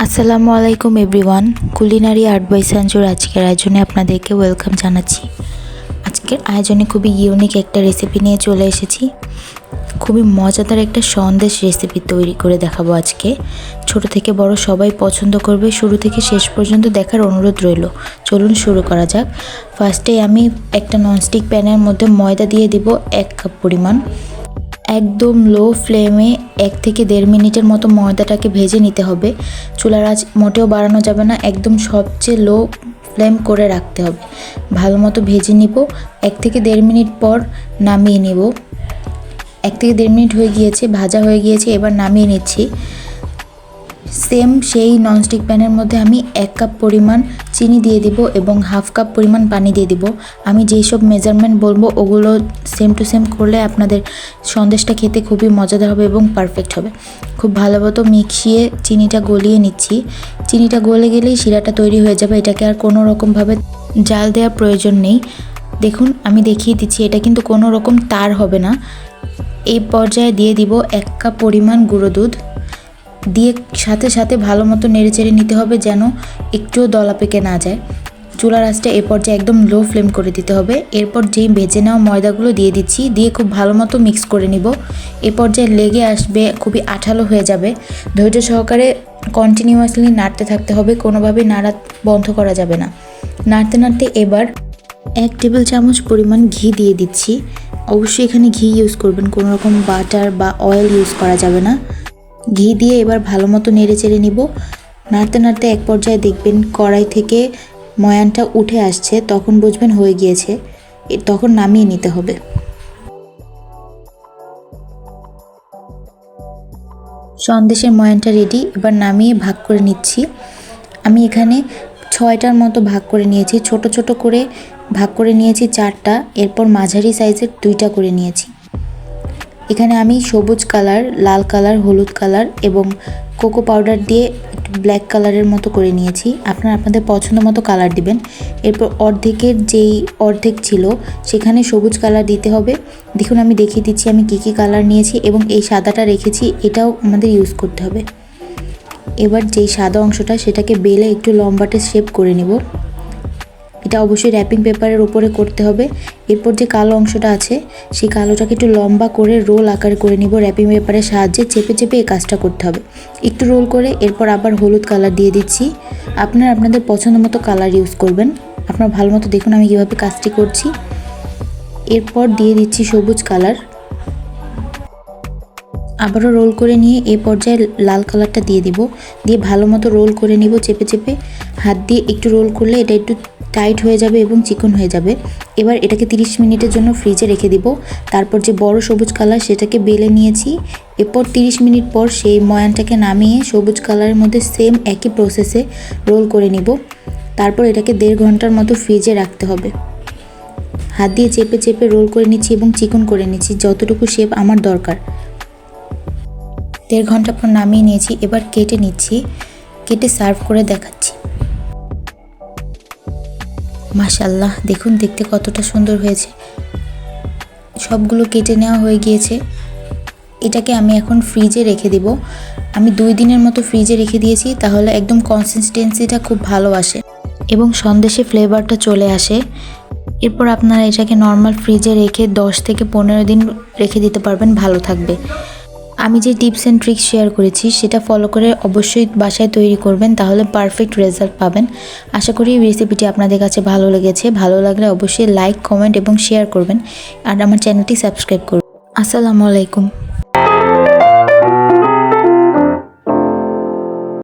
আসসালামু আলাইকুম everyone. Culinary art by সঞ্জুর আজকের আয়োজনে আপনাদেরকে ওয়েলকাম জানাচ্ছি। আজকের আয়োজনে খুবই ইউনিক একটা রেসিপি নিয়ে চলে এসেছি। খুবই মজাদার একটা সন্দেশ রেসিপি তৈরি করে দেখাবো আজকে। ছোট থেকে বড় সবাই পছন্দ করবে। শুরু থেকে শেষ পর্যন্ত দেখার অনুরোধ রইল। চলুন শুরু করা যাক। ফার্স্টে আমি একটা ননস্টিক প্যানের মধ্যে ময়দা দিয়ে দিব 1 কাপ পরিমাণ। একদম লো ফ্লেমে 1 থেকে 1.5 মিনিটের মতো ময়দাটাকে ভেজে নিতে হবে। চুলার আঁচ মোটেও বাড়ানো যাবে না, একদম সবচেয়ে লো ফ্লেম করে রাখতে হবে। ভালো মতো ভেজে নিব। 1 থেকে 1.5 মিনিট পর নামিয়ে নেব। 1 থেকে 1.5 মিনিট হয়ে গিয়েছে, ভাজা হয়ে গিয়েছে, এবার নামিয়ে নিচ্ছি। সেম সেই ননস্টিক প্যানের মধ্যে আমি 1 কাপ পরিমাণ চিনি দিয়ে দিব এবং 1/2 কাপ পরিমাণ পানি দিয়ে দিব। আমি যেই সব মেজারমেন্ট বলবো ওগুলো সেম টু সেম করলে আপনাদের সন্দেশটা খেতে খুবই মজাদার হবে এবং পারফেক্ট হবে। খুব ভালো মতো মিশিয়ে চিনিটা গলিয়ে নিচ্ছি। চিনিটা গলে গেলেই শিরাটা তৈরি হয়ে যাবে। এটাকে আর কোনো রকমভাবে জাল দেওয়ার প্রয়োজন নেই। দেখুন আমি দেখিয়ে দিচ্ছি, এটা কিন্তু কোনো রকম তার হবে না। এই পর্যায়ে দিয়ে দিব 1 কাপ পরিমাণ গুঁড়ো দুধ দিয়ে সাথে সাথে ভালো মতো নেড়েচেড়ে নিতে হবে যেন একটুও দলা পেকে না যায়। চুলার আঁচটা এ পর্যায়ে একদম লো ফ্লেম করে দিতে হবে। এরপর যেই ভেজে নেওয়া ময়দাগুলো দিয়ে দিচ্ছি, দিয়ে খুব ভালো মতো মিক্স করে নিব। এ পর্যায়ে লেগে আসবে, খুবই আঠালো হয়ে যাবে। ধৈর্য সহকারে কন্টিনিউয়াসলি নাড়তে থাকতে হবে, কোনোভাবেই নাড়া বন্ধ করা যাবে না। নাড়তে নাড়তে এবার 1 টেবিল চামচ পরিমাণ ঘি দিয়ে দিচ্ছি। অবশ্যই এখানে ঘি ইউজ করবেন, কোনো রকম বাটার বা অয়েল ইউজ করা যাবে না। ঘি দিয়ে এবার ভালো মতো নেড়ে চেড়ে নিব। নাড়তে নাড়তে এক পর্যায়ে দেখবেন কড়াই থেকে ময়ানটা উঠে আসছে, তখন বুঝবেন হয়ে গিয়েছে। তখন নামিয়ে নিতে হবে। সন্দেশের ময়ানটা রেডি, এবার নামিয়ে ভাগ করে নিচ্ছি। আমি এখানে 6টার মতো ভাগ করে নিয়েছি। ছোট ছোট করে ভাগ করে নিয়েছি 4টা, এরপর মাঝারি সাইজের 2টা করে নিয়েছি। এখানে আমি সবুজ কালার, লাল কালার, হলুদ কালার এবং কোকো পাউডার দিয়ে ব্ল্যাক কালারের মতো করে নিয়েছি। আপনারা আপনাদের পছন্দ মতো কালার দিবেন। এরপর অর্ধেকের যেই অর্ধেক ছিল সেখানে সবুজ কালার দিতে হবে। দেখুন আমি দেখিয়ে দিচ্ছি আমি কী কী কালার নিয়েছি এবং এই সাদাটা রেখেছি, এটাও আমাদের ইউজ করতে হবে। এবার যেই সাদা অংশটা সেটাকে বেলে একটু লম্বাটে শেপ করে নেব। এটা অবশ্যই র্যাপিং পেপারের উপরে করতে হবে। এরপর যে কালো অংশটা আছে সেই কালোটাকে একটু লম্বা করে রোল আকারে করে নিব। র্যাপিং পেপারের সাহায্যে চেপে চেপে এই কাজটা করতে হবে। একটু রোল করে এরপর আবার হলুদ কালার দিয়ে দিচ্ছি। আপনারা আপনাদের পছন্দ মতো কালার ইউজ করবেন। আপনারা ভালো মতো দেখুন আমি কীভাবে কাজটি করছি। এরপর দিয়ে দিচ্ছি সবুজ কালার। আবারও রোল করে নিয়ে এই পর্যায়ে লাল কালারটা দিয়ে দিব। দিয়ে ভালো মতো রোল করে নিব চেপে চেপে। হাত দিয়ে একটু রোল করলে এটা একটু টাইট হয়ে যাবে এবং চিকন হয়ে যাবে। এবার এটাকে 30 মিনিটের জন্য ফ্রিজে রেখে দিব। তারপর যে বড় সবুজ কালার সেটাকে বেলে নিয়েছি। এরপর 30 মিনিট পর সেই ময়ানটাকে নামিয়ে সবুজ কালারের মধ্যে সেম একই প্রসেসে রোল করে নিব। তারপর এটাকে 1.5 ঘন্টার মতো ফ্রিজে রাখতে হবে। হাত দিয়ে চেপে চেপে রোল করে নিচ্ছি এবং চিকন করে নিচ্ছি যতটুকু শেপ আমার দরকার। 1.5 ঘন্টা পর নামিয়ে নিয়েছি। এবার কেটে নিচ্ছি, কেটে সার্ভ করে দেখাচ্ছি। মাশাআল্লাহ, দেখুন দেখতে কতটা সুন্দর হয়েছে। সবগুলো কেটে নেওয়া হয়ে গিয়েছে। এটাকে আমি এখন ফ্রিজে রেখে দিব। আমি 2 দিনের মতো ফ্রিজে রেখে দিয়েছি, তাহলে একদম কনসিস্টেন্সিটা খুব ভালো আসে এবং সন্দেশে ফ্লেভারটা চলে আসে। এরপর আপনারা এটাকে নর্মাল ফ্রিজে রেখে 10 থেকে 15 দিন রেখে দিতে পারবেন, ভালো থাকবে। আমি যে টিপস অ্যান্ড ট্রিক্স শেয়ার করেছি সেটা ফলো করে অবশ্যই বাসায় তৈরি করবেন, তাহলে পারফেক্ট রেজাল্ট পাবেন। আশা করি এই রেসিপিটি আপনাদের কাছে ভালো লেগেছে। ভালো লাগলে অবশ্যই লাইক, কমেন্ট এবং শেয়ার করবেন আর আমার চ্যানেলটি সাবস্ক্রাইব করবেন। আসসালামু আলাইকুম।